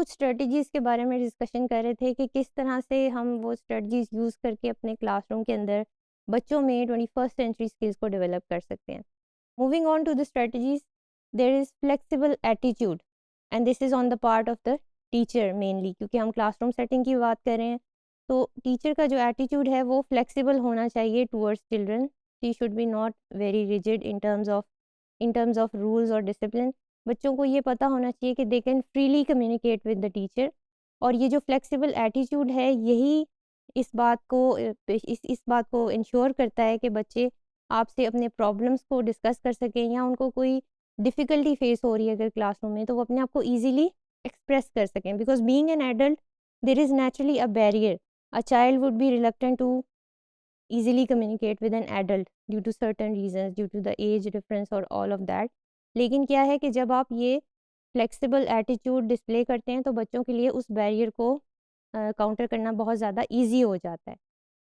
कुछ स्ट्रेटजीज़ के बारे में डिस्कशन कर रहे थे कि किस तरह से हम वो स्ट्रेटजीज़ यूज़ करके अपने क्लासरूम के अंदर बच्चों में 21st सेंचुरी स्किल्स को डेवलप कर सकते हैं। Moving on to the strategies, there is flexible attitude and this is on the part of the teacher mainly, क्योंकि हम क्लासरूम सेटिंग की बात कर रहे हैं। तो टीचर का जो एटीट्यूड है वो फ्लेक्सिबल होना चाहिए towards children. She should be not very rigid in terms of rules और डिसिप्लिन। बच्चों को ये पता होना चाहिए कि they can freely communicate with the teacher, और ये जो फ्लेक्सिबल एटीट्यूड है यही इस बात को इंश्योर करता है कि बच्चे आपसे अपने प्रॉब्लम्स को डिस्कस कर सकें, या उनको कोई डिफ़िकल्टी फेस हो रही है अगर क्लासरूम में, तो वो अपने आप को ईज़िली एक्सप्रेस कर सकें। Because being an adult there is naturally a barrier. A child would be reluctant to easily communicate with an adult due to certain reasons, due to the age difference और all of that। लेकिन क्या है कि जब आप ये flexible attitude display करते हैं तो बच्चों के लिए उस बैरियर को काउंटर करना बहुत ज़्यादा ईजी हो जाता है।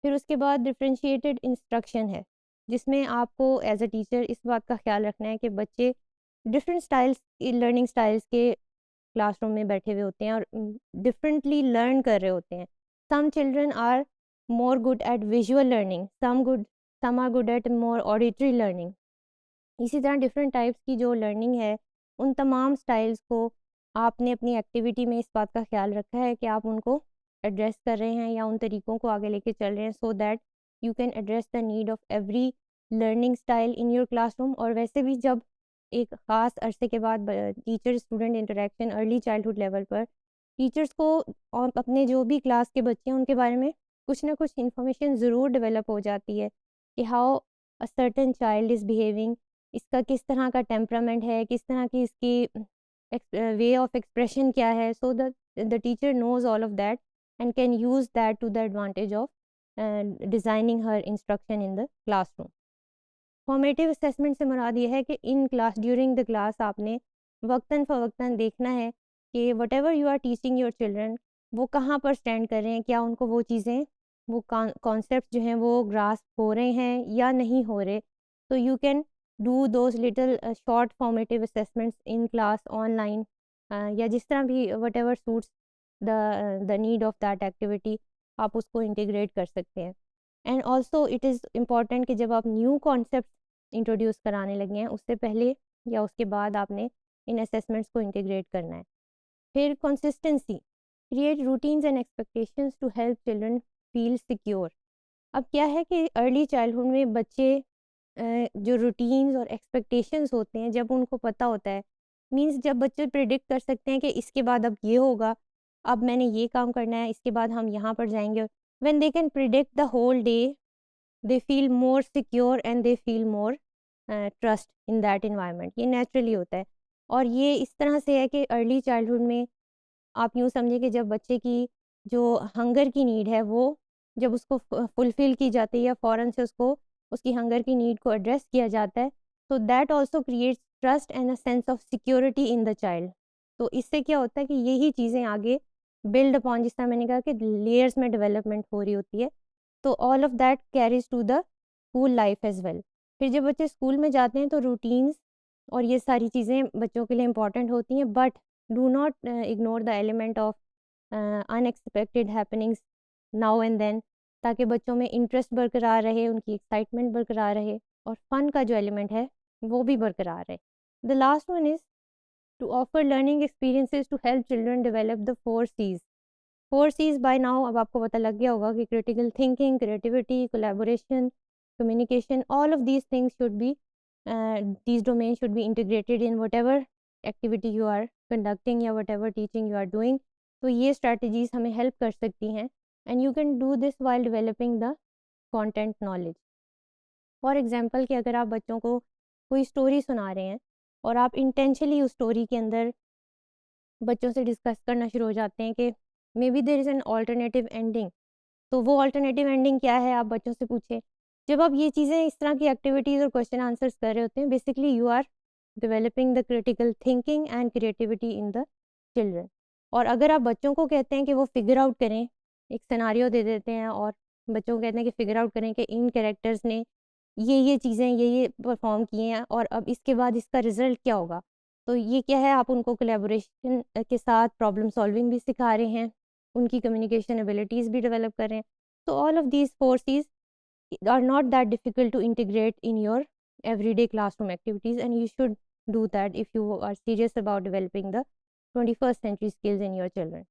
फिर उसके बाद डिफरेंशिएटेड इंस्ट्रक्शन है, जिसमें आपको एज अ टीचर इस बात का ख्याल रखना है कि बच्चे डिफरेंट स्टाइल्स लर्निंग स्टाइल्स के क्लासरूम में बैठे हुए होते हैं और डिफरेंटली लर्न कर रहे होते हैं। Some children are more good at visual learning, some are good at more auditory learning। इसी तरह डिफरेंट टाइप्स की जो लर्निंग है, उन तमाम स्टाइल्स को आपने अपनी एक्टिविटी में इस बात का ख्याल रखा है कि आप उनको एड्रेस कर रहे हैं या उन तरीकों को आगे लेके चल रहे हैं, so that you can address the need of every learning style in your classroom. और वैसे भी जब एक ख़ास अरसे के बाद teacher student interaction early childhood level पर टीचर्स को और अपने जो भी क्लास के बच्चे हैं उनके बारे में कुछ ना कुछ इन्फॉर्मेशन ज़रूर डेवलप हो जाती है कि how a certain child is behaving, इसका किस तरह का टेम्परामेंट है, किस तरह की इसकी वे ऑफ एक्सप्रेशन क्या है, so the teacher knows all of that and can use that to the advantage of designing her instruction in the classroom. Formative assessment से मुराद ये है कि in class during the class आपने वक्तन फ़वक्तन देखना है कि whatever you are teaching your children वो कहाँ पर स्टैंड कर रहे हैं, क्या उनको वो चीज़ें वो कॉन्सेप्ट जो हैं वो ग्रास्प हो रहे हैं या नहीं हो रहे। तो you can do those little short formative assessments in class online, या जिस तरह भी what ever suits the need of that activity आप उसको इंटीग्रेट कर सकते हैं। And also it is important कि जब आप न्यू कॉन्सेप्ट इंट्रोड्यूस कराने लगे हैं उससे पहले या उसके बाद आपने इन असेसमेंट्स को इंटीग्रेट करना है। फिर consistency, create routines and expectations to help children feel secure. अब क्या है कि अर्ली चाइल्डहुड में बच्चे जो रूटीन्स और एक्सपेक्टेशंस होते हैं जब उनको पता होता है, मींस जब बच्चे प्रिडिक्ट कर सकते हैं कि इसके बाद अब ये होगा, अब मैंने ये काम करना है, इसके बाद हम यहाँ पर जाएंगे। When they can predict the whole day they feel more secure and they feel more trust in that environment. ये नेचुरली होता है, और ये इस तरह से है कि अर्ली चाइल्डहुड में आप यूँ समझिए कि जब बच्चे की जो हंगर की नीड है वो जब उसको फुलफ़िल की जाती है या फ़ौरन से उसको उसकी हंगर की नीड को एड्रेस किया जाता है, तो that also creates trust and a sense of security in the child. तो इससे क्या होता है कि यही चीज़ें आगे बिल्ड अपॉन, जिस तरह मैंने कहा कि लेयर्स में डेवलपमेंट हो रही होती है, तो all of that carries to the school life as well. फिर जब बच्चे स्कूल में जाते हैं तो रूटीन्स और ये सारी चीज़ें बच्चों के लिए इम्पॉर्टेंट होती हैं, but do not ignore the element of unexpected happenings now and then, ताकि बच्चों में इंटरेस्ट बरकरार रहे, उनकी एक्साइटमेंट बरकरार रहे और फ़न का जो एलिमेंट है वो भी बरकरार रहे। The last one is to offer learning experiences to help children develop the 4 C's। 4 C's by now अब आपको पता लग गया होगा कि critical thinking, creativity, collaboration, communication, all of these things should be these domains should be integrated in whatever activity you are conducting या whatever teaching you are doing। तो ये strategies हमें help कर सकती हैं, and you can do this while developing the content knowledge। For example कि अगर आप बच्चों को कोई स्टोरी सुना रहे हैं और आप इंटेंशनली उस स्टोरी के अंदर बच्चों से डिस्कस करना शुरू हो जाते हैं कि maybe there is an alternative ending, तो वो ऑल्टरनेटिव एंडिंग क्या है आप बच्चों से पूछें। जब आप ये चीज़ें इस तरह की एक्टिविटीज़ और क्वेश्चन आंसर्स कर रहे होते हैं, basically you are developing the critical thinking and creativity in the children. और अगर आप बच्चों को कहते हैं कि वो फिगर आउट करें, एक सिनारियो दे देते हैं और बच्चों को कहते हैं कि फिगर आउट करें कि इन कैरेक्टर्स ने ये चीज़ें ये परफॉर्म किए हैं और अब इसके बाद इसका रिज़ल्ट क्या होगा, तो ये क्या है, आप उनको कोलैबोरेशन के साथ प्रॉब्लम सॉल्विंग भी सिखा रहे हैं, उनकी कम्युनिकेशन एबिलिटीज़ भी डेवलप कर रहे हैं। तो all of these forces are not that difficult to integrate in your everyday classroom activities, and you should do that if you are serious about developing the 21st century skills in your children.